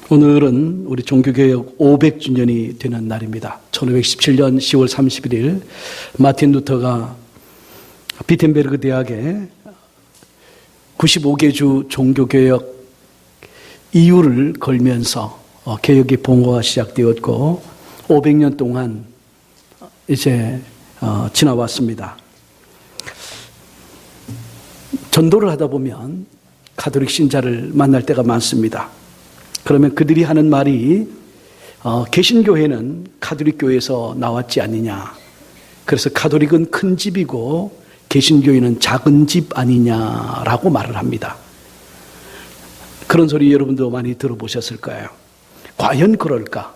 오늘은 우리 종교개혁 500주년이 되는 날입니다. 1517년 10월 31일 마틴 루터가 비텐베르그 대학에 95개주 종교개혁 이유를 걸면서 개혁의 봉헌가 시작되었고 500년 동안 이제 지나왔습니다. 전도를 하다 보면 가톨릭 신자를 만날 때가 많습니다. 그러면 그들이 하는 말이 개신교회는 가톨릭 교회에서 나왔지 않느냐. 그래서 가톨릭은 큰 집이고 개신교회는 작은 집 아니냐라고 말을 합니다. 그런 소리 여러분도 많이 들어보셨을 거예요. 과연 그럴까?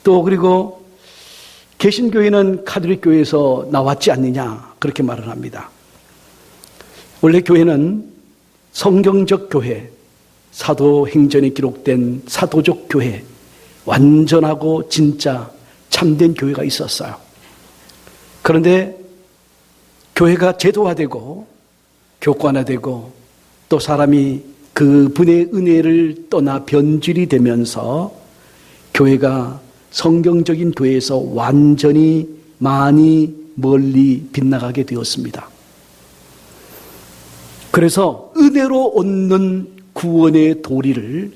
또 그리고 개신교회는 가톨릭 교회에서 나왔지 않느냐 그렇게 말을 합니다. 원래 교회는 성경적 교회, 사도행전에 기록된 사도적 교회, 완전하고 진짜 참된 교회가 있었어요. 그런데 교회가 제도화되고 교권화되고 또 사람이 그분의 은혜를 떠나 변질이 되면서 교회가 성경적인 교회에서 완전히 많이 멀리 빗나가게 되었습니다. 그래서 은혜로 얻는 구원의 도리를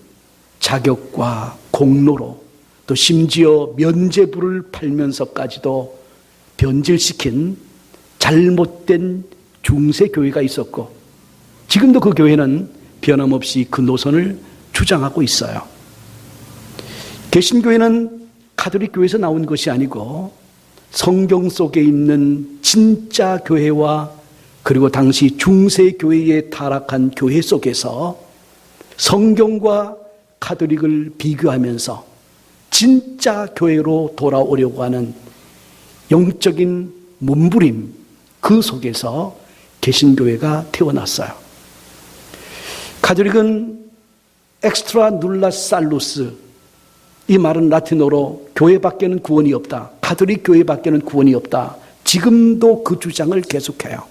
자격과 공로로 또 심지어 면죄부를 팔면서까지도 변질시킨 잘못된 중세교회가 있었고 지금도 그 교회는 변함없이 그 노선을 주장하고 있어요. 개신교회는 가톨릭 교회에서 나온 것이 아니고 성경 속에 있는 진짜 교회와 그리고 당시 중세교회에 타락한 교회 속에서 성경과 가톨릭을 비교하면서 진짜 교회로 돌아오려고 하는 영적인 몸부림, 그 속에서 개신교회가 태어났어요. 가톨릭은 엑스트라 눌라 살루스, 이 말은 라틴어로 교회밖에는 구원이 없다. 가톨릭 교회밖에는 구원이 없다. 지금도 그 주장을 계속해요.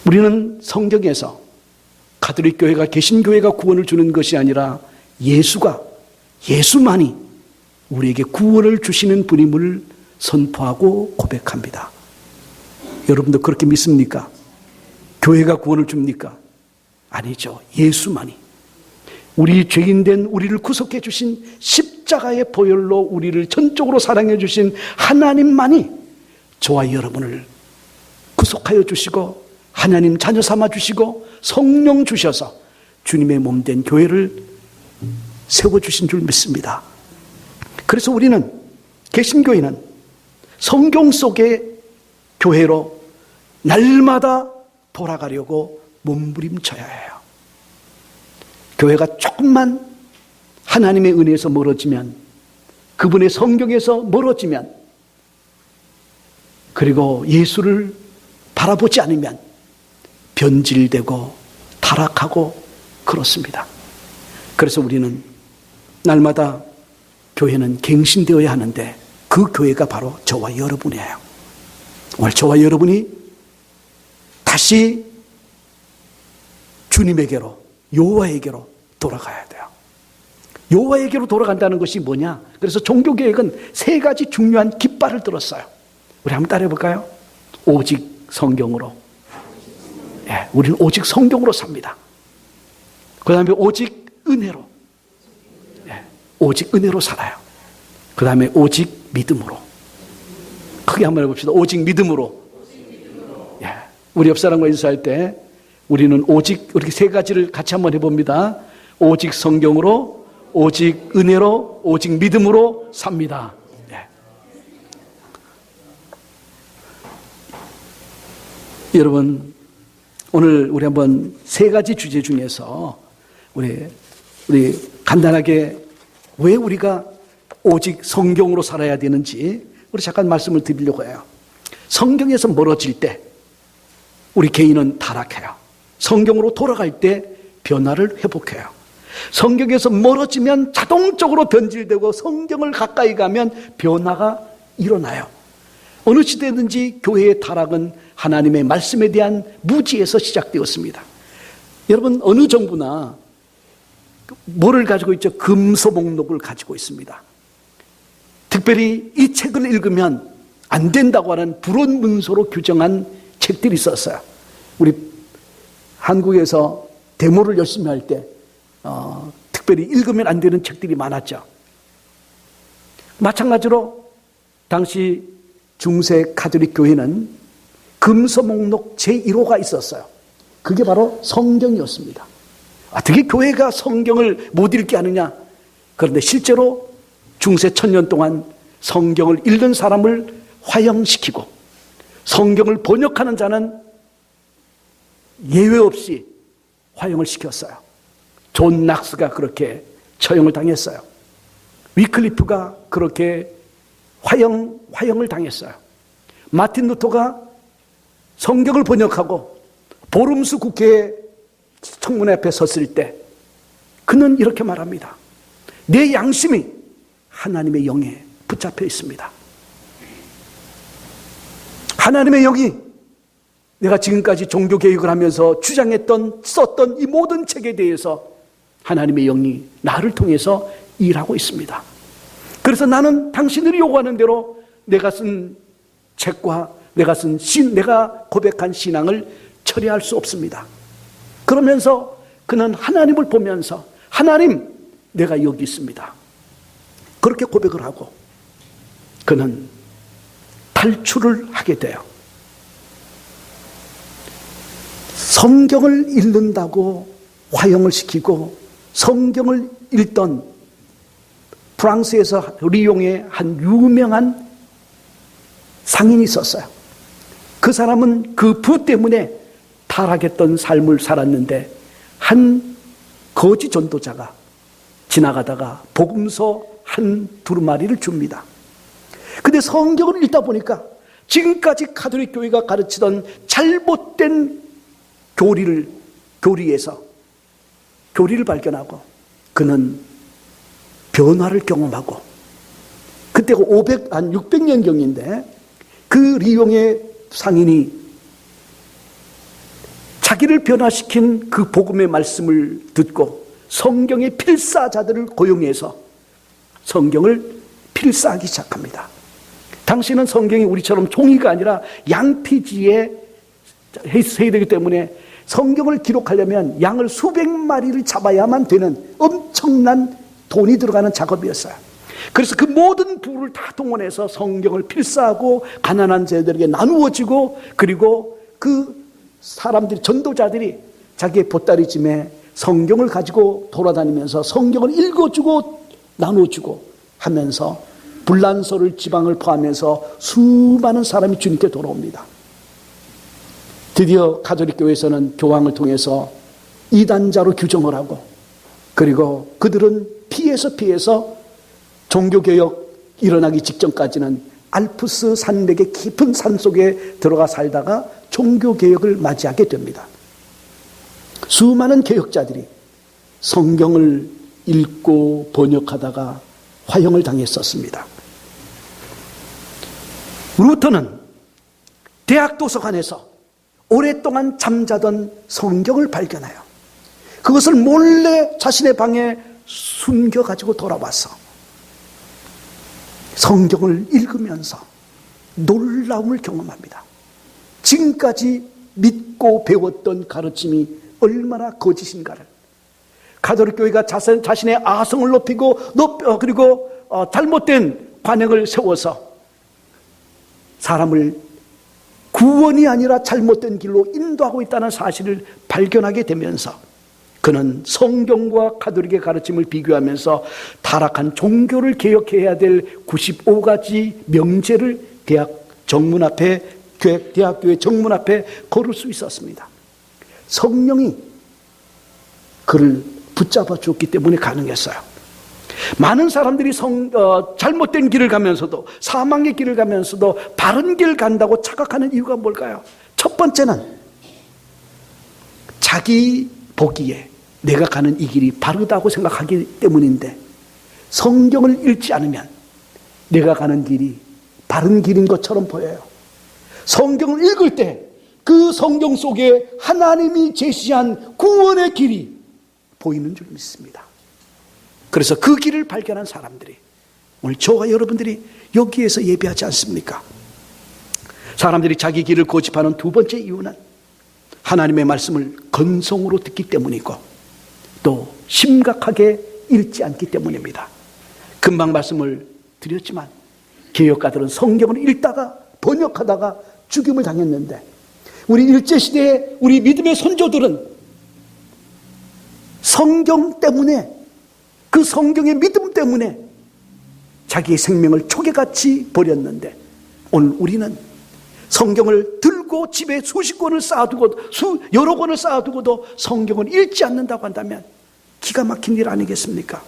우리는 성경에서 가톨릭 교회가 개신교회가 구원을 주는 것이 아니라 예수만이 우리에게 구원을 주시는 분임을 선포하고 고백합니다. 여러분도 그렇게 믿습니까? 교회가 구원을 줍니까? 아니죠. 예수만이. 우리 죄인된 우리를 구속해 주신 십자가의 보혈로 우리를 전적으로 사랑해 주신 하나님만이 저와 여러분을 구속하여 주시고 하나님 자녀 삼아 주시고 성령 주셔서 주님의 몸된 교회를 세워주신 줄 믿습니다. 그래서 우리는 개신교회는 성경 속의 교회로 날마다 돌아가려고 몸부림쳐야 해요. 교회가 조금만 하나님의 은혜에서 멀어지면, 그분의 성경에서 멀어지면, 그리고 예수를 바라보지 않으면 변질되고 타락하고 그렇습니다. 그래서 우리는 날마다 교회는 갱신되어야 하는데 그 교회가 바로 저와 여러분이에요. 오늘 저와 여러분이 다시 주님에게로, 여호와에게로 돌아가야 돼요. 여호와에게로 돌아간다는 것이 뭐냐? 그래서 종교개혁은 세 가지 중요한 깃발을 들었어요. 우리 한번 따라해 볼까요? 오직 성경으로. 우리는 오직 성경으로 삽니다. 그 다음에 오직 은혜로. 오직 은혜로 살아요. 그 다음에 오직 믿음으로. 크게 한번 해봅시다. 오직 믿음으로. 우리 옆 사람과 인사할 때 우리는 오직, 이렇게 세 가지를 같이 한번 해봅니다. 오직 성경으로, 오직 은혜로, 오직 믿음으로 삽니다. 여러분, 오늘 우리 한번 세 가지 주제 중에서 우리 간단하게 왜 우리가 오직 성경으로 살아야 되는지 우리 잠깐 말씀을 드리려고 해요. 성경에서 멀어질 때 우리 개인은 타락해요. 성경으로 돌아갈 때 변화를 회복해요. 성경에서 멀어지면 자동적으로 변질되고 성경을 가까이 가면 변화가 일어나요. 어느 시대든지 교회의 타락은 하나님의 말씀에 대한 무지에서 시작되었습니다. 여러분, 어느 정부나 뭐를 가지고 있죠? 금서 목록을 가지고 있습니다. 특별히 이 책을 읽으면 안 된다고 하는 불온 문서로 규정한 책들이 있었어요. 우리 한국에서 데모를 열심히 할 때 특별히 읽으면 안 되는 책들이 많았죠. 마찬가지로 당시 중세 가톨릭 교회는 금서 목록 제1호가 있었어요. 그게 바로 성경이었습니다. 어떻게 교회가 성경을 못 읽게 하느냐? 그런데 실제로 중세 1000년 동안 성경을 읽는 사람을 화형시키고 성경을 번역하는 자는 예외 없이 화형을 시켰어요. 존 낙스가 그렇게 처형을 당했어요. 위클리프가 그렇게 화형을 당했어요. 마틴 루터가 성경을 번역하고 보름수 국회에 청문회 앞에 섰을 때 그는 이렇게 말합니다. 내 양심이 하나님의 영에 붙잡혀 있습니다. 하나님의 영이 내가 지금까지 종교개혁을 하면서 주장했던 썼던 이 모든 책에 대해서 하나님의 영이 나를 통해서 일하고 있습니다. 그래서 나는 당신들이 요구하는 대로 내가 쓴 책과 내가 고백한 신앙을 처리할 수 없습니다. 그러면서 그는 하나님을 보면서 하나님, 내가 여기 있습니다. 그렇게 고백을 하고 그는 탈출을 하게 돼요. 성경을 읽는다고 화형을 시키고 성경을 읽던 프랑스에서 리옹의 한 유명한 상인이 있었어요. 그 사람은 그 부 때문에 타락했던 삶을 살았는데 한 거지 전도자가 지나가다가 복음서 한 두루마리를 줍니다. 근데 성경을 읽다 보니까 지금까지 가톨릭 교회가 가르치던 잘못된 교리에서 교리를 발견하고 그는 변화를 경험하고 그때가 600년경인데 그 리옹의 상인이 자기를 변화시킨 그 복음의 말씀을 듣고 성경의 필사자들을 고용해서 성경을 필사하기 시작합니다. 당시는 성경이 우리처럼 종이가 아니라 양피지에 해야 되기 때문에 성경을 기록하려면 양을 수백 마리를 잡아야만 되는 엄청난 돈이 들어가는 작업이었어요. 그래서 그 모든 부를 다 동원해서 성경을 필사하고 가난한 자들에게 나누어지고 그리고 그 사람들이 전도자들이 자기의 보따리짐에 성경을 가지고 돌아다니면서 성경을 읽어주고 나눠주고 하면서 불란서를 지방을 포함해서 수많은 사람이 주님께 돌아옵니다. 드디어 가톨릭 교회에서는 교황을 통해서 이단자로 규정을 하고 그리고 그들은 피해서 종교개혁 일어나기 직전까지는 알프스 산맥의 깊은 산속에 들어가 살다가 종교개혁을 맞이하게 됩니다. 수많은 개혁자들이 성경을 읽고 번역하다가 화형을 당했었습니다. 루터는 대학 도서관에서 오랫동안 잠자던 성경을 발견해요. 그것을 몰래 자신의 방에 숨겨가지고 돌아와서 성경을 읽으면서 놀라움을 경험합니다. 지금까지 믿고 배웠던 가르침이 얼마나 거짓인가를, 가톨릭 교회가 자신의 아성을 높이고 그리고 잘못된 관행을 세워서 사람을 구원이 아니라 잘못된 길로 인도하고 있다는 사실을 발견하게 되면서 그는 성경과 가톨릭의 가르침을 비교하면서 타락한 종교를 개혁해야 될 95가지 명제를 대학교의 정문 앞에 걸을 수 있었습니다. 성령이 그를 붙잡아 주었기 때문에 가능했어요. 많은 사람들이 잘못된 길을 가면서도 사망의 길을 가면서도 바른 길 간다고 착각하는 이유가 뭘까요? 첫 번째는 자기 보기에 내가 가는 이 길이 바르다고 생각하기 때문인데 성경을 읽지 않으면 내가 가는 길이 바른 길인 것처럼 보여요. 성경을 읽을 때 그 성경 속에 하나님이 제시한 구원의 길이 보이는 줄 믿습니다. 그래서 그 길을 발견한 사람들이 오늘 저와 여러분들이 여기에서 예배하지 않습니까? 사람들이 자기 길을 고집하는 두 번째 이유는 하나님의 말씀을 건성으로 듣기 때문이고 또 심각하게 읽지 않기 때문입니다. 금방 말씀을 드렸지만 개혁가들은 성경을 읽다가 번역하다가 죽임을 당했는데 우리 일제시대의 우리 믿음의 선조들은 성경 때문에, 그 성경의 믿음 때문에 자기의 생명을 초계같이 버렸는데 오늘 우리는 성경을 들고 집에 수십 권을 쌓아두고 여러 권을 쌓아두고도 성경을 읽지 않는다고 한다면 기가 막힌 일 아니겠습니까?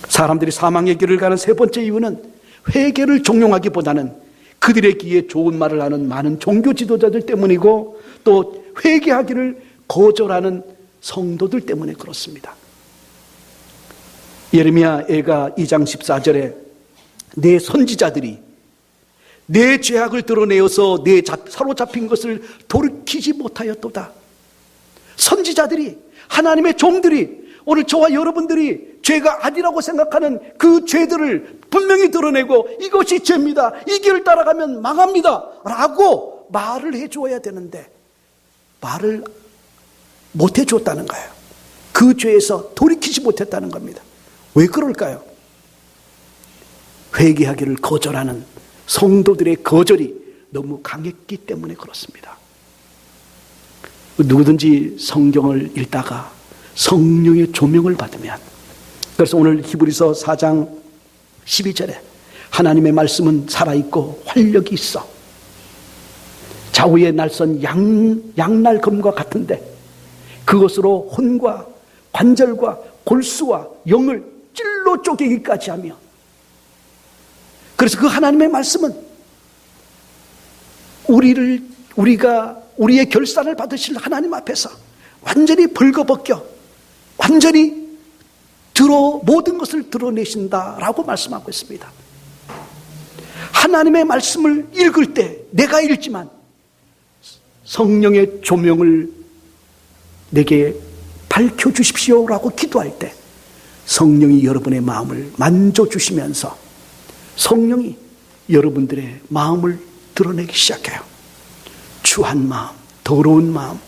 사람들이 사망의 길을 가는 세 번째 이유는 회개를 종용하기보다는 그들의 귀에 좋은 말을 하는 많은 종교 지도자들 때문이고 또 회개하기를 거절하는 성도들 때문에 그렇습니다. 예레미야 애가 2장 14절에 내 선지자들이 내 죄악을 드러내어서 내 사로잡힌 것을 돌이키지 못하였도다. 선지자들이, 하나님의 종들이 오늘 저와 여러분들이 죄가 아니라고 생각하는 그 죄들을 분명히 드러내고 이것이 죄입니다, 이 길을 따라가면 망합니다 라고 말을 해주어야 되는데 말을 못 해줬다는 거예요. 그 죄에서 돌이키지 못했다는 겁니다. 왜 그럴까요? 회개하기를 거절하는 성도들의 거절이 너무 강했기 때문에 그렇습니다. 누구든지 성경을 읽다가 성령의 조명을 받으면, 그래서 오늘 히브리서 4장 12절에 하나님의 말씀은 살아있고 활력이 있어 좌우에 날선 양날검과 같은데 그것으로 혼과 관절과 골수와 영을 찔러 쪼개기까지 하며, 그래서 그 하나님의 말씀은 우리의 결산을 받으실 하나님 앞에서 완전히 벌거벗겨 완전히 모든 것을 드러내신다라고 말씀하고 있습니다. 하나님의 말씀을 읽을 때 내가 읽지만 성령의 조명을 내게 밝혀주십시오라고 기도할 때 성령이 여러분의 마음을 만져주시면서 성령이 여러분들의 마음을 드러내기 시작해요. 추한 마음, 더러운 마음,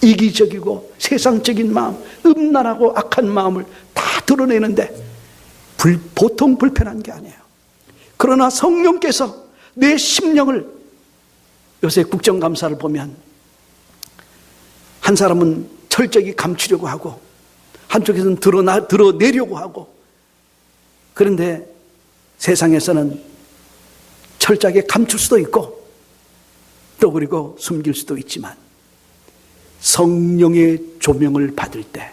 이기적이고 세상적인 마음, 음란하고 악한 마음을 다 드러내는데 보통 불편한 게 아니에요. 그러나 성령께서 내 심령을, 요새 국정감사를 보면 한 사람은 철저히 감추려고 하고 한쪽에서는 드러내려고 하고, 그런데 세상에서는 철저하게 감출 수도 있고 또 그리고 숨길 수도 있지만 성령의 조명을 받을 때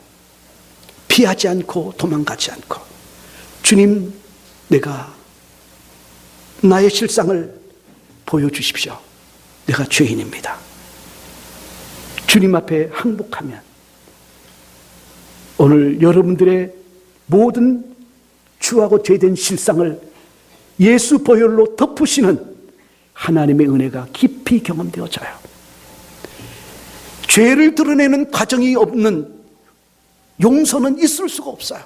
피하지 않고 도망가지 않고 주님, 내가 나의 실상을 보여주십시오. 내가 죄인입니다. 주님 앞에 항복하면 오늘 여러분들의 모든 추하고 죄된 실상을 예수 보혈로 덮으시는 하나님의 은혜가 깊이 경험되어져요. 죄를 드러내는 과정이 없는 용서는 있을 수가 없어요.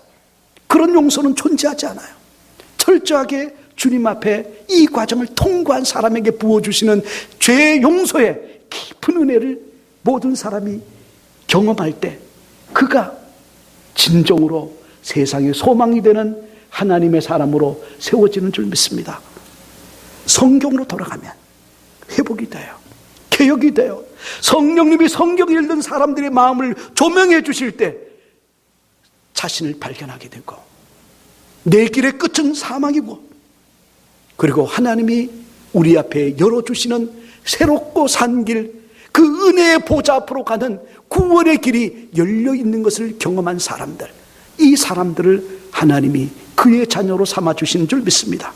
그런 용서는 존재하지 않아요. 철저하게 주님 앞에 이 과정을 통과한 사람에게 부어주시는 죄 용서의 깊은 은혜를 모든 사람이 경험할 때 그가 진정으로 세상의 소망이 되는 하나님의 사람으로 세워지는 줄 믿습니다. 성경으로 돌아가면 회복이 돼요. 개혁이 돼요. 성령님이 성경을 읽는 사람들의 마음을 조명해 주실 때 자신을 발견하게 되고 내 길의 끝은 사망이고 그리고 하나님이 우리 앞에 열어주시는 새롭고 산 길, 그 은혜의 보좌 앞으로 가는 구원의 길이 열려있는 것을 경험한 사람들, 이 사람들을 하나님이 그의 자녀로 삼아주시는 줄 믿습니다.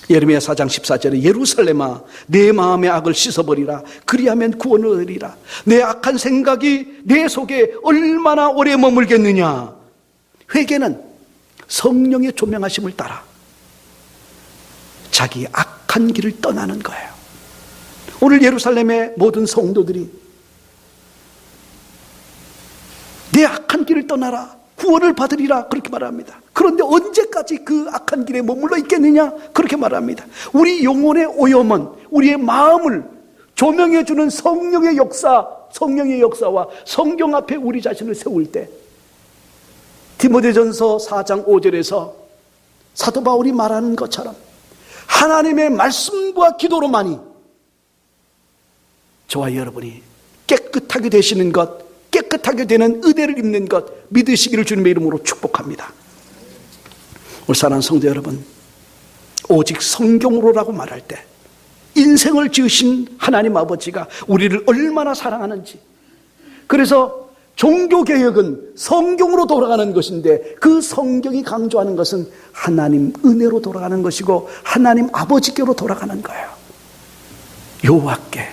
예레미야 4장 14절에 예루살렘아 내 마음의 악을 씻어버리라. 그리하면 구원을 얻으리라. 내 악한 생각이 내 속에 얼마나 오래 머물겠느냐. 회개는 성령의 조명하심을 따라 자기 악한 길을 떠나는 거예요. 오늘 예루살렘의 모든 성도들이 내 악한 길을 떠나라, 구원을 받으리라 그렇게 말합니다. 그런데 언제까지 그 악한 길에 머물러 있겠느냐 그렇게 말합니다. 우리 영혼의 오염은 우리의 마음을 조명해 주는 성령의 역사와 성경 앞에 우리 자신을 세울 때, 디모데전서 4장 5절에서 사도 바울이 말하는 것처럼 하나님의 말씀과 기도로만이 저와 여러분이 깨끗하게 되시는 것, 깨끗하게 되는 은혜를 입는 것 믿으시기를 주님의 이름으로 축복합니다. 우리 사랑하는 성도 여러분, 오직 성경으로라고 말할 때 인생을 지으신 하나님 아버지가 우리를 얼마나 사랑하는지, 그래서 종교개혁은 성경으로 돌아가는 것인데 그 성경이 강조하는 것은 하나님 은혜로 돌아가는 것이고 하나님 아버지께로 돌아가는 거예요. 여호와께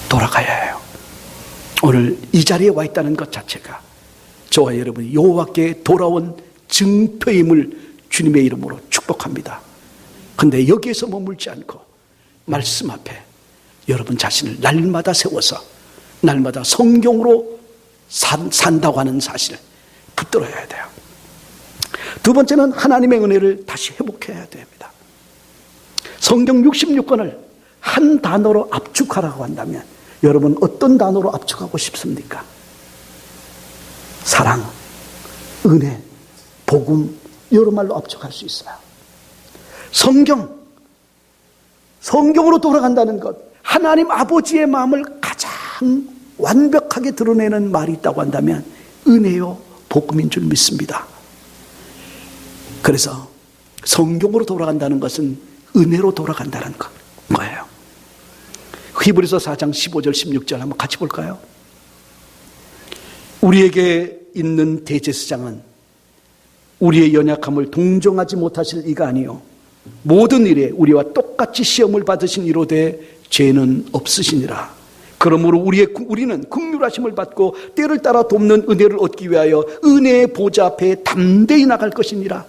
돌아가야 해요. 오늘 이 자리에 와 있다는 것 자체가 저와 여러분이 여호와께 돌아온 증표임을 주님의 이름으로 축복합니다. 그런데 여기에서 머물지 않고 말씀 앞에 여러분 자신을 날마다 세워서 날마다 성경으로 산다고 하는 사실을 붙들어야 돼요. 두 번째는 하나님의 은혜를 다시 회복해야 됩니다. 성경 66권을 한 단어로 압축하라고 한다면 여러분 어떤 단어로 압축하고 싶습니까? 사랑, 은혜, 복음, 여러 말로 압축할 수 있어요. 성경으로 돌아간다는 것, 하나님 아버지의 마음을 가장 완벽하게 드러내는 말이 있다고 한다면 은혜요 복음인 줄 믿습니다. 그래서 성경으로 돌아간다는 것은 은혜로 돌아간다는 거예요. 히브리서 4장 15절 16절 한번 같이 볼까요? 우리에게 있는 대제사장은 우리의 연약함을 동정하지 못하실 이가 아니요 모든 일에 우리와 똑같이 시험을 받으신 이로되 죄는 없으시니라. 그러므로 우리는 긍휼하심을 받고 때를 따라 돕는 은혜를 얻기 위하여 은혜의 보좌 앞에 담대히 나갈 것이니라.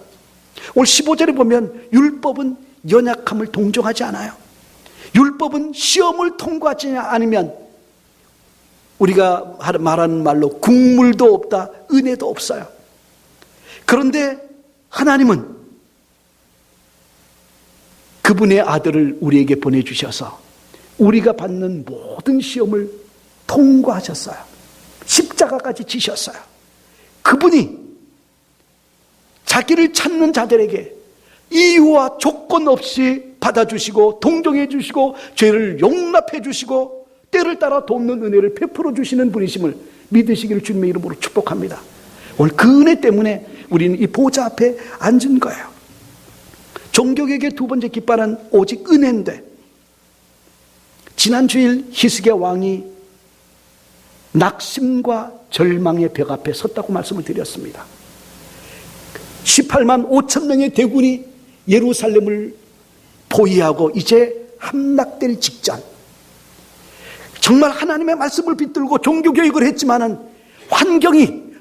오늘 15절에 보면 율법은 연약함을 동정하지 않아요. 율법은 시험을 통과하지 않으면 우리가 말하는 말로 국물도 없다, 은혜도 없어요. 그런데 하나님은 그분의 아들을 우리에게 보내주셔서 우리가 받는 모든 시험을 통과하셨어요. 십자가까지 지셨어요. 그분이 자기를 찾는 자들에게 이유와 조건 없이 받아주시고 동정해 주시고 죄를 용납해 주시고 때를 따라 돕는 은혜를 베풀어 주시는 분이심을 믿으시기를 주님의 이름으로 축복합니다. 오늘 그 은혜 때문에 우리는 이 보좌 앞에 앉은 거예요. 종교개혁의 두 번째 깃발은 오직 은혜인데, 지난 주일 히스기야 왕이 낙심과 절망의 벽 앞에 섰다고 말씀을 드렸습니다. 18만 5천 명의 대군이 예루살렘을 포위하고 이제 함락될 직전, 정말 하나님의 말씀을 붙들고 종교개혁을 했지만은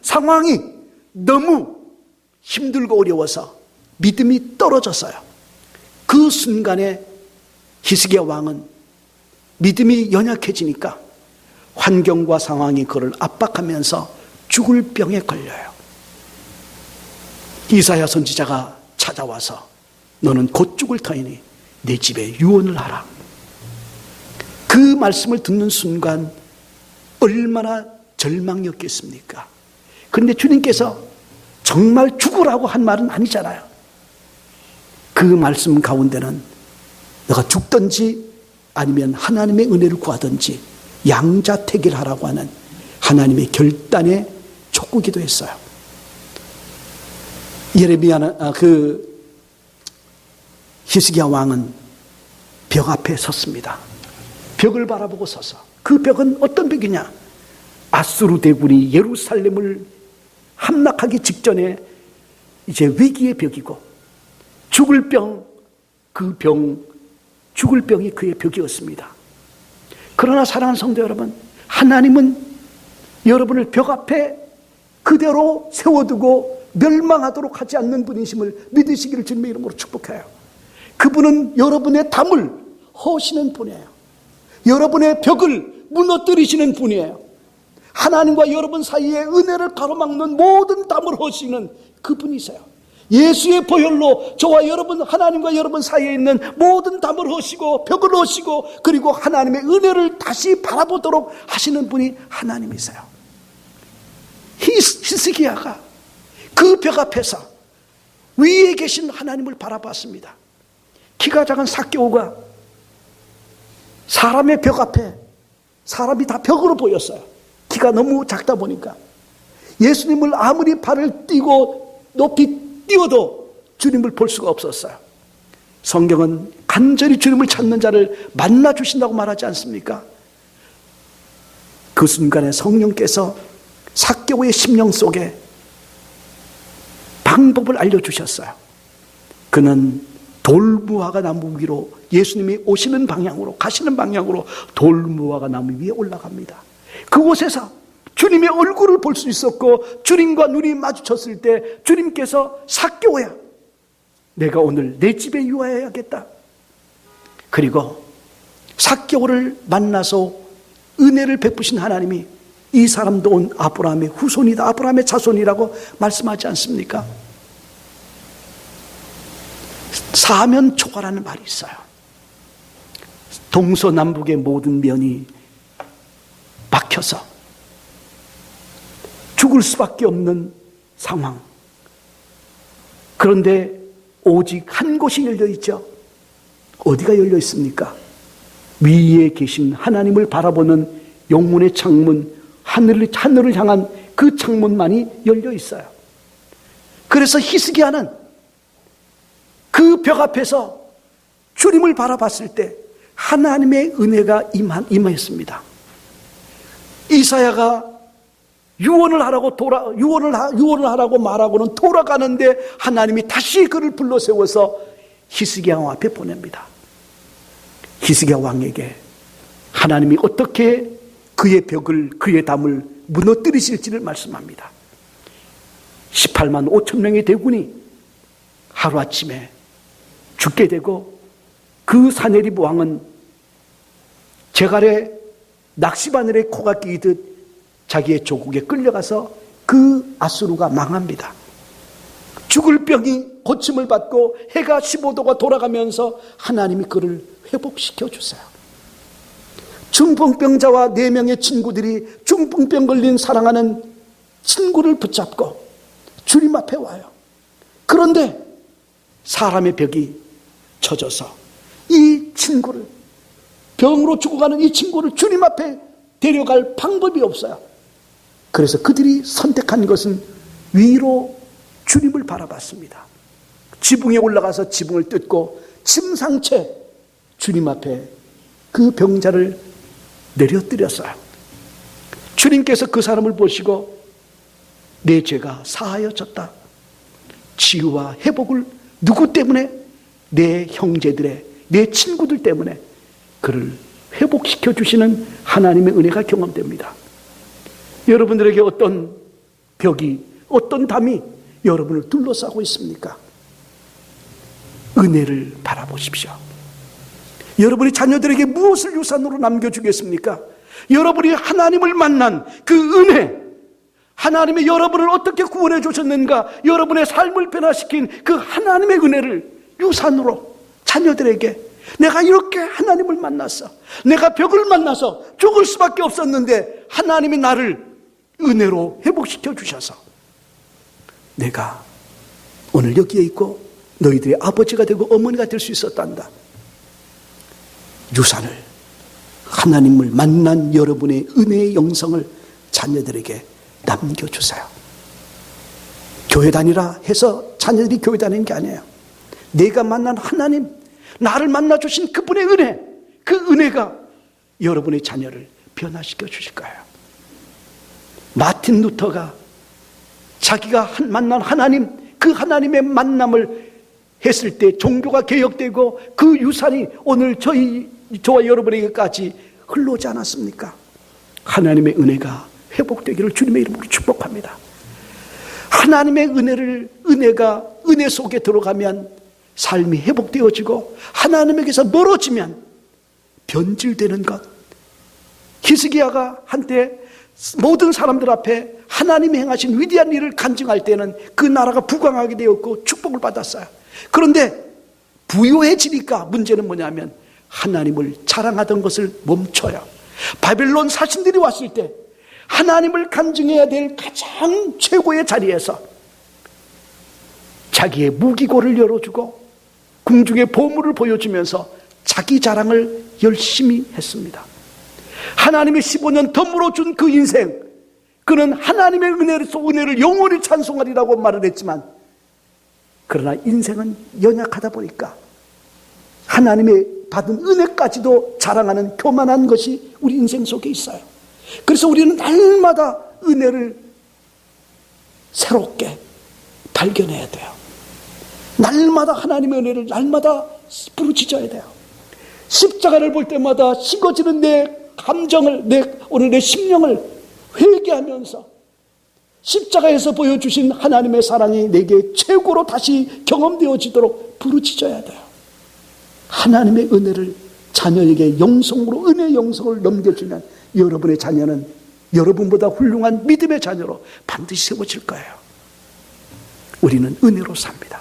상황이 너무 힘들고 어려워서 믿음이 떨어졌어요. 그 순간에 히스기야 왕은 믿음이 연약해지니까 환경과 상황이 그를 압박하면서 죽을 병에 걸려요. 이사야 선지자가 찾아와서 너는 곧 죽을 터이니 내 집에 유언을 하라. 그 말씀을 듣는 순간 얼마나 절망이었겠습니까? 그런데 주님께서 정말 죽으라고 한 말은 아니잖아요. 그 말씀 가운데는 너가 죽든지 아니면 하나님의 은혜를 구하든지 양자택일하라고 하는 하나님의 결단의 촉구기도 했어요. 히스기야 왕은 벽 앞에 섰습니다. 벽을 바라보고 서서, 그 벽은 어떤 벽이냐? 아수르 대군이 예루살렘을 함락하기 직전에 이제 위기의 벽이고, 죽을 병이 그의 벽이었습니다. 그러나 사랑하는 성도 여러분, 하나님은 여러분을 벽 앞에 그대로 세워두고 멸망하도록 하지 않는 분이심을 믿으시기를 주님의 이름으로 축복해요. 그분은 여러분의 담을 허시는 분이에요. 여러분의 벽을 무너뜨리시는 분이에요. 하나님과 여러분 사이에 은혜를 가로막는 모든 담을 허시는 그분이세요. 예수의 보혈로 저와 여러분, 하나님과 여러분 사이에 있는 모든 담을 허시고 벽을 허시고 그리고 하나님의 은혜를 다시 바라보도록 하시는 분이 하나님이세요. 히스기야가 그 벽 앞에서 위에 계신 하나님을 바라봤습니다. 키가 작은 삭개오가 사람의 벽 앞에, 사람이 다 벽으로 보였어요. 키가 너무 작다 보니까. 예수님을 아무리 발을 띄고 높이 띄워도 주님을 볼 수가 없었어요. 성경은 간절히 주님을 찾는 자를 만나 주신다고 말하지 않습니까? 그 순간에 성령께서 삭개오의 심령 속에 방법을 알려주셨어요. 그는 돌무화과 나무 위로, 예수님이 오시는 방향으로, 가시는 방향으로 돌무화과 나무 위에 올라갑니다. 그곳에서 주님의 얼굴을 볼 수 있었고, 주님과 눈이 마주쳤을 때 주님께서 삭개오야, 내가 오늘 내 집에 유하여야겠다. 그리고 삭개오를 만나서 은혜를 베푸신 하나님이 이 사람도 온 아브라함의 후손이다, 아브라함의 자손이라고 말씀하지 않습니까? 사면초가라는 말이 있어요. 동서남북의 모든 면이 막혀서 죽을 수밖에 없는 상황. 그런데 오직 한 곳이 열려 있죠. 어디가 열려 있습니까? 위에 계신 하나님을 바라보는 영문의 창문, 하늘을 향한 그 창문만이 열려 있어요. 그래서 히스기야는 그 벽 앞에서 주님을 바라봤을 때 하나님의 은혜가 임했습니다. 이사야가 유언을 하라고 말하고는 돌아가는데 하나님이 다시 그를 불러 세워서 히스기야 왕 앞에 보냅니다. 히스기야 왕에게 하나님이 어떻게 그의 벽을, 그의 담을 무너뜨리실지를 말씀합니다. 18만 5천 명의 대군이 하루아침에 죽게 되고, 그 사네립 왕은 제갈에 낚시바늘에 코가 끼이듯 자기의 조국에 끌려가서 그 아수르가 망합니다. 죽을 병이 고침을 받고 해가 15도가 돌아가면서 하나님이 그를 회복시켜 주세요. 중풍병자와 4명의 친구들이 중풍병 걸린 사랑하는 친구를 붙잡고 주님 앞에 와요. 그런데 사람의 벽이 쳐져서 이 친구를, 병으로 죽어가는 이 친구를 주님 앞에 데려갈 방법이 없어요. 그래서 그들이 선택한 것은 위로 주님을 바라봤습니다. 지붕에 올라가서 지붕을 뜯고 침상채 주님 앞에 그 병자를 내려뜨렸어요. 주님께서 그 사람을 보시고 내 죄가 사하여졌다. 치유와 회복을 누구 때문에? 내 형제들의, 내 친구들 때문에 그를 회복시켜 주시는 하나님의 은혜가 경험됩니다. 여러분들에게 어떤 벽이, 어떤 담이 여러분을 둘러싸고 있습니까? 은혜를 바라보십시오. 여러분이 자녀들에게 무엇을 유산으로 남겨주겠습니까? 여러분이 하나님을 만난 그 은혜, 하나님이 여러분을 어떻게 구원해 주셨는가, 여러분의 삶을 변화시킨 그 하나님의 은혜를 유산으로 자녀들에게, 내가 이렇게 하나님을 만났어, 내가 벽을 만나서 죽을 수밖에 없었는데 하나님이 나를 은혜로 회복시켜 주셔서 내가 오늘 여기에 있고 너희들의 아버지가 되고 어머니가 될 수 있었단다. 유산을, 하나님을 만난 여러분의 은혜의 영성을 자녀들에게 남겨주세요. 교회 다니라 해서 자녀들이 교회 다니는 게 아니에요. 내가 만난 하나님, 나를 만나주신 그분의 은혜, 그 은혜가 여러분의 자녀를 변화시켜 주실 거예요. 마틴 루터가 자기가 만난 하나님, 그 하나님의 만남을 했을 때 종교가 개혁되고 그 유산이 오늘 저와 여러분에게까지 흘러오지 않았습니까? 하나님의 은혜가 회복되기를 주님의 이름으로 축복합니다. 하나님의 은혜 속에 들어가면 삶이 회복되어지고, 하나님에게서 멀어지면 변질되는 것. 히스기야가 한때 모든 사람들 앞에 하나님이 행하신 위대한 일을 간증할 때는 그 나라가 부강하게 되었고 축복을 받았어요. 그런데 부유해지니까 문제는 뭐냐면 하나님을 자랑하던 것을 멈춰요. 바벨론 사신들이 왔을 때 하나님을 간증해야 될 가장 최고의 자리에서 자기의 무기고를 열어주고 궁중의 보물을 보여주면서 자기 자랑을 열심히 했습니다. 하나님의 15년 덤으로 준 그 인생, 그는 하나님의 은혜를 영원히 찬송하리라고 말을 했지만, 그러나 인생은 연약하다 보니까 하나님의 받은 은혜까지도 자랑하는 교만한 것이 우리 인생 속에 있어요. 그래서 우리는 날마다 은혜를 새롭게 발견해야 돼요. 날마다 하나님의 은혜를 날마다 부르짖어야 돼요. 십자가를 볼 때마다 식어지는 내 감정을, 오늘 내 심령을 회개하면서 십자가에서 보여주신 하나님의 사랑이 내게 최고로 다시 경험되어지도록 부르짖어야 돼요. 하나님의 은혜를 자녀에게 영성으로, 은혜 영성을 넘겨주면 여러분의 자녀는 여러분보다 훌륭한 믿음의 자녀로 반드시 세워질 거예요. 우리는 은혜로 삽니다.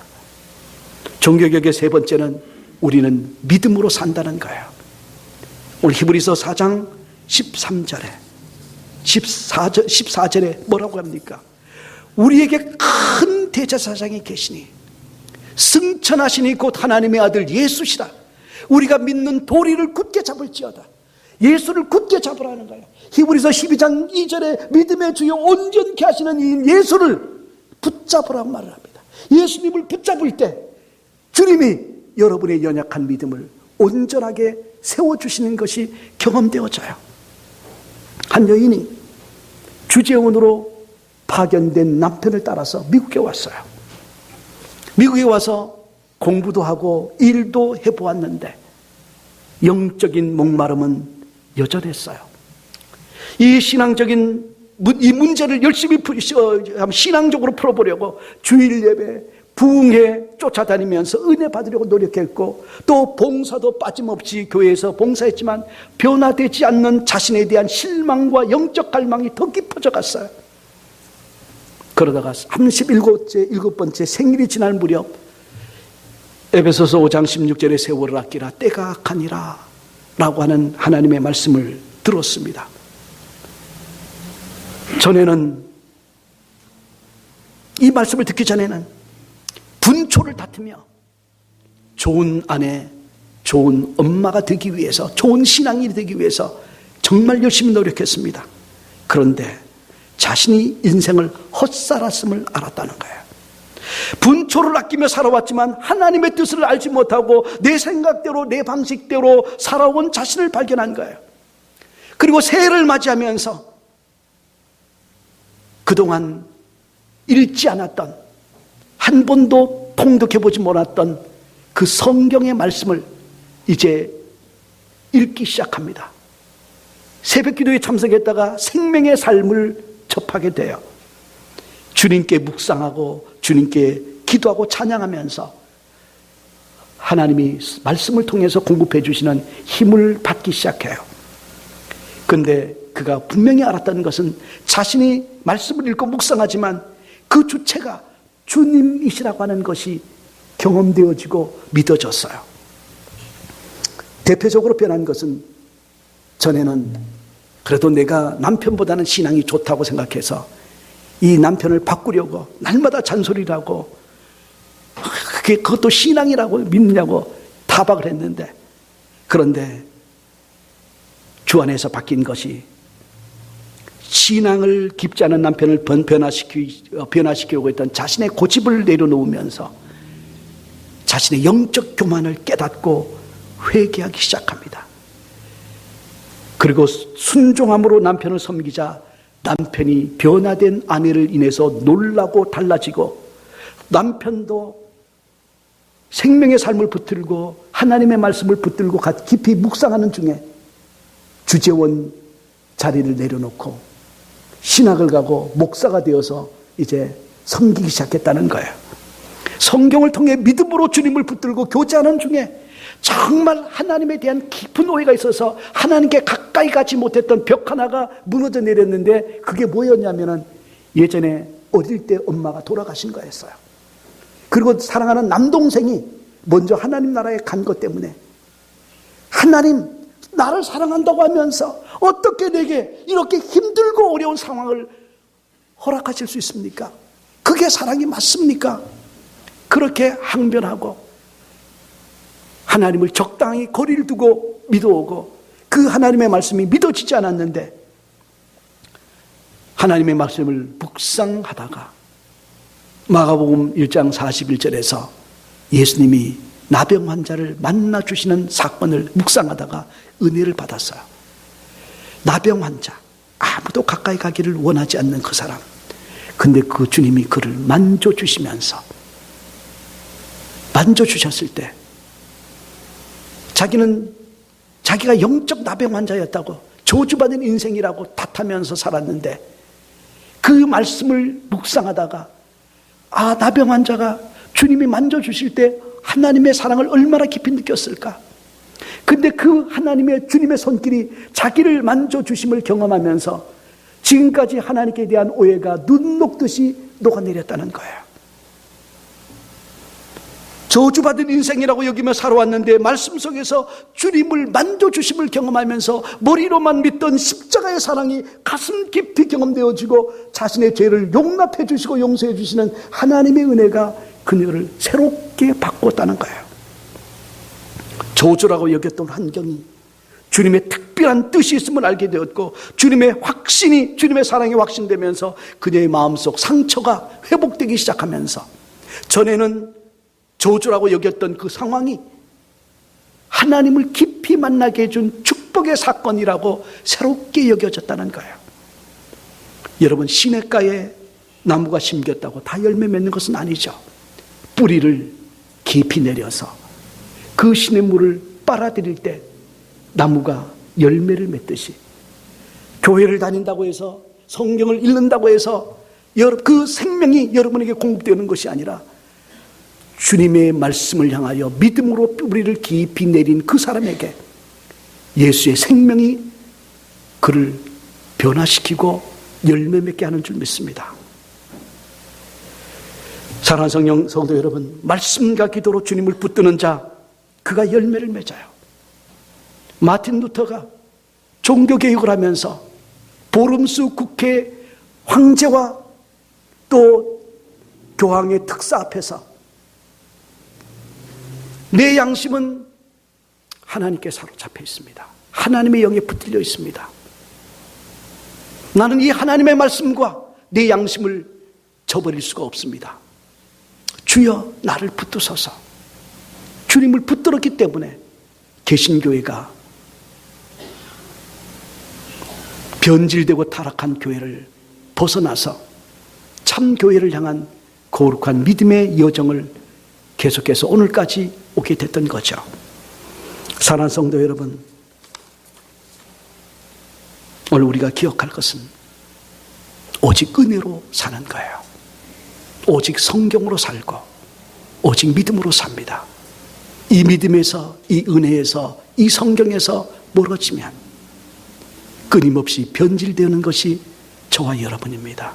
종교개혁의 세 번째는 우리는 믿음으로 산다는 거예요. 오늘 히브리서 4장 13절에 14절에 뭐라고 합니까? 우리에게 큰 대제사장이 계시니 승천하시니 곧 하나님의 아들 예수시라. 우리가 믿는 도리를 굳게 잡을지어다. 예수를 굳게 잡으라는 거예요. 히브리서 12장 2절에 믿음의 주요 온전케 하시는 이 예수를 붙잡으라고 말을 합니다. 예수님을 붙잡을 때 주님이 여러분의 연약한 믿음을 온전하게 세워주시는 것이 경험되어져요. 한 여인이 주재원으로 파견된 남편을 따라서 미국에 왔어요. 미국에 와서 공부도 하고 일도 해보았는데 영적인 목마름은 여전했어요. 이 신앙적인 이 문제를 열심히 신앙적으로 풀어보려고 주일 예배 부흥회 쫓아다니면서 은혜 받으려고 노력했고, 또 봉사도 빠짐없이 교회에서 봉사했지만 변화되지 않는 자신에 대한 실망과 영적 갈망이 더 깊어져 갔어요. 그러다가 37번째 생일이 지날 무렵 에베소서 5장 16절에 세월을 아끼라 때가 악하니라 라고 하는 하나님의 말씀을 들었습니다. 전에는, 이 말씀을 듣기 전에는 분초를 다투며 좋은 아내, 좋은 엄마가 되기 위해서, 좋은 신앙인이 되기 위해서 정말 열심히 노력했습니다. 그런데 자신이 인생을 헛살았음을 알았다는 거예요. 분초를 아끼며 살아왔지만 하나님의 뜻을 알지 못하고 내 생각대로, 내 방식대로 살아온 자신을 발견한 거예요. 그리고 새해를 맞이하면서 그동안 읽지 않았던, 한 번도 통독해보지 못했던 그 성경의 말씀을 이제 읽기 시작합니다. 새벽기도에 참석했다가 생명의 삶을 접하게 돼요. 주님께 묵상하고 주님께 기도하고 찬양하면서 하나님이 말씀을 통해서 공급해 주시는 힘을 받기 시작해요. 그런데 그가 분명히 알았던 것은 자신이 말씀을 읽고 묵상하지만 그 주체가 주님이시라고 하는 것이 경험되어지고 믿어졌어요. 대표적으로 변한 것은, 전에는 그래도 내가 남편보다는 신앙이 좋다고 생각해서 이 남편을 바꾸려고 날마다 잔소리를 하고, 그것도 신앙이라고 믿느냐고 타박을 했는데, 그런데 주 안에서 바뀐 것이 신앙을 깊지 않은 남편을 변화시키려고 했던 자신의 고집을 내려놓으면서 자신의 영적 교만을 깨닫고 회개하기 시작합니다. 그리고 순종함으로 남편을 섬기자 남편이 변화된 아내를 인해서 놀라고 달라지고, 남편도 생명의 삶을 붙들고 하나님의 말씀을 붙들고 깊이 묵상하는 중에 주재원 자리를 내려놓고 신학을 가고 목사가 되어서 이제 섬기기 시작했다는 거예요. 성경을 통해 믿음으로 주님을 붙들고 교제하는 중에 정말 하나님에 대한 깊은 오해가 있어서 하나님께 가까이 가지 못했던 벽 하나가 무너져 내렸는데, 그게 뭐였냐면은 예전에 어릴 때 엄마가 돌아가신 거였어요. 그리고 사랑하는 남동생이 먼저 하나님 나라에 간 것 때문에, 하나님 나를 사랑한다고 하면서 어떻게 내게 이렇게 힘들고 어려운 상황을 허락하실 수 있습니까? 그게 사랑이 맞습니까? 그렇게 항변하고 하나님을 적당히 거리를 두고 믿어오고, 그 하나님의 말씀이 믿어지지 않았는데 하나님의 말씀을 묵상하다가 마가복음 1장 41절에서 예수님이 나병 환자를 만나 주시는 사건을 묵상하다가 은혜를 받았어요. 나병 환자, 아무도 가까이 가기를 원하지 않는 그 사람, 근데 그 주님이 그를 만져주시면서, 만져주셨을 때 자기가 영적 나병 환자였다고, 저주받은 인생이라고 탓하면서 살았는데, 그 말씀을 묵상하다가 나병 환자가 주님이 만져주실 때 하나님의 사랑을 얼마나 깊이 느꼈을까. 근데 그 하나님의 주님의 손길이 자기를 만져주심을 경험하면서 지금까지 하나님께 대한 오해가 눈 녹듯이 녹아내렸다는 거예요. 저주받은 인생이라고 여기며 살아왔는데 말씀 속에서 주님을 만져주심을 경험하면서 머리로만 믿던 십자가의 사랑이 가슴 깊이 경험되어지고 자신의 죄를 용납해 주시고 용서해 주시는 하나님의 은혜가 그녀를 새롭게 바꿨다는 거예요. 저주라고 여겼던 환경이 주님의 특별한 뜻이 있음을 알게 되었고, 주님의 확신이, 주님의 사랑이 확신되면서 그녀의 마음속 상처가 회복되기 시작하면서, 전에는 저주라고 여겼던 그 상황이 하나님을 깊이 만나게 해준 축복의 사건이라고 새롭게 여겨졌다는 거예요. 여러분, 시냇가에 나무가 심겼다고 다 열매 맺는 것은 아니죠. 뿌리를 깊이 내려서 그 시냇물을 빨아들일 때 나무가 열매를 맺듯이, 교회를 다닌다고 해서, 성경을 읽는다고 해서 그 생명이 여러분에게 공급되는 것이 아니라 주님의 말씀을 향하여 믿음으로 뿌리를 깊이 내린 그 사람에게 예수의 생명이 그를 변화시키고 열매 맺게 하는 줄 믿습니다. 사랑하는 성도 여러분, 말씀과 기도로 주님을 붙드는 자, 그가 열매를 맺어요. 마틴 루터가 종교개혁을 하면서 보름수 국회 황제와 또 교황의 특사 앞에서 내 양심은 하나님께 사로잡혀 있습니다. 하나님의 영에 붙들려 있습니다. 나는 이 하나님의 말씀과 내 양심을 저버릴 수가 없습니다. 주여 나를 붙드소서. 주님을 붙들었기 때문에 개신교회가 변질되고 타락한 교회를 벗어나서 참 교회를 향한 거룩한 믿음의 여정을 계속해서 오늘까지 오게 됐던 거죠. 사랑하는 성도 여러분, 오늘 우리가 기억할 것은 오직 은혜로 사는 거예요. 오직 성경으로 살고 오직 믿음으로 삽니다. 이 믿음에서, 이 은혜에서, 이 성경에서 멀어지면 끊임없이 변질되는 것이 저와 여러분입니다.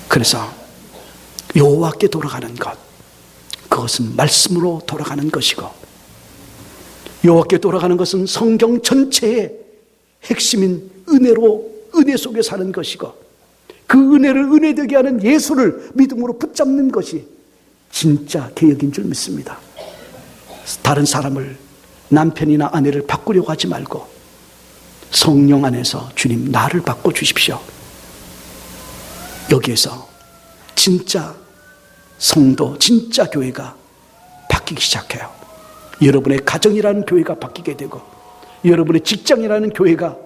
그래서 여호와께 돌아가는 것, 그것은 말씀으로 돌아가는 것이고, 여호와께 돌아가는 것은 성경 전체의 핵심인 은혜 속에 사는 것이고, 그 은혜를 은혜되게 하는 예수를 믿음으로 붙잡는 것이 진짜 개혁인 줄 믿습니다. 다른 사람을, 남편이나 아내를 바꾸려고 하지 말고 성령 안에서 주님 나를 바꿔주십시오. 여기에서 진짜 성도, 진짜 교회가 바뀌기 시작해요. 여러분의 가정이라는 교회가 바뀌게 되고, 여러분의 직장이라는 교회가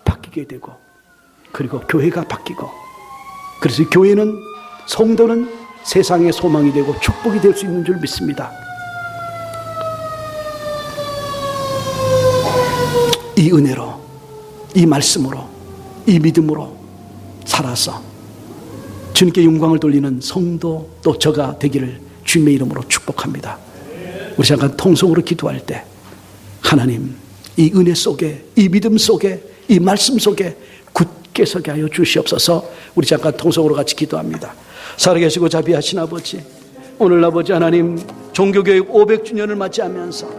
바뀌게 되고, 그리고 교회가 바뀌고, 그래서 교회는, 성도는 세상의 소망이 되고 축복이 될 수 있는 줄 믿습니다. 이 은혜로, 이 말씀으로, 이 믿음으로 살아서 주님께 영광을 돌리는 성도 또 저가 되기를 주님의 이름으로 축복합니다. 우리 잠깐 통성으로 기도할 때 하나님, 이 은혜 속에, 이 믿음 속에, 이 말씀 속에 굳게 서게 하여 주시옵소서. 우리 잠깐 통성으로 같이 기도합니다. 살아계시고 자비하신 아버지, 오늘 아버지 하나님 종교교육 500주년을 맞이하면서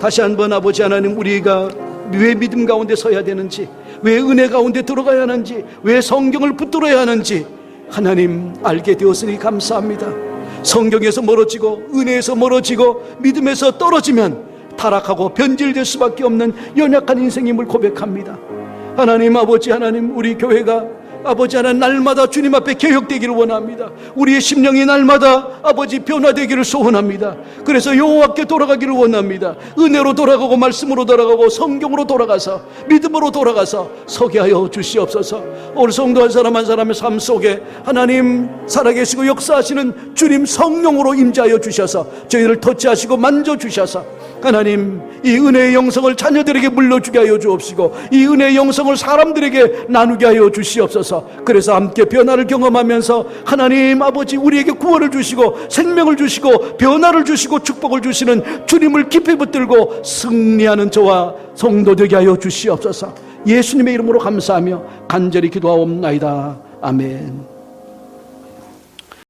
다시 한번 아버지 하나님, 우리가 왜 믿음 가운데 서야 되는지, 왜 은혜 가운데 들어가야 하는지, 왜 성경을 붙들어야 하는지 하나님 알게 되었으니 감사합니다. 성경에서 멀어지고 은혜에서 멀어지고 믿음에서 떨어지면 타락하고 변질될 수밖에 없는 연약한 인생임을 고백합니다. 하나님 아버지 하나님, 우리 교회가 아버지 하나님 날마다 주님 앞에 개혁되기를 원합니다. 우리의 심령이 날마다 아버지 변화되기를 소원합니다. 그래서 여호와께 돌아가기를 원합니다. 은혜로 돌아가고 말씀으로 돌아가고 성경으로 돌아가서 믿음으로 돌아가서 서게 하여 주시옵소서. 오늘 성도 한 사람 한 사람의 삶 속에 하나님 살아계시고 역사하시는 주님 성령으로 임재하여 주셔서 저희를 터치하시고 만져주셔서 하나님, 이 은혜의 영성을 자녀들에게 물려주게 하여 주옵시고 이 은혜의 영성을 사람들에게 나누게 하여 주시옵소서. 그래서 함께 변화를 경험하면서 하나님 아버지, 우리에게 구원을 주시고 생명을 주시고 변화를 주시고 축복을 주시는 주님을 깊이 붙들고 승리하는 저와 성도 되게 하여 주시옵소서. 예수님의 이름으로 감사하며 간절히 기도하옵나이다. 아멘.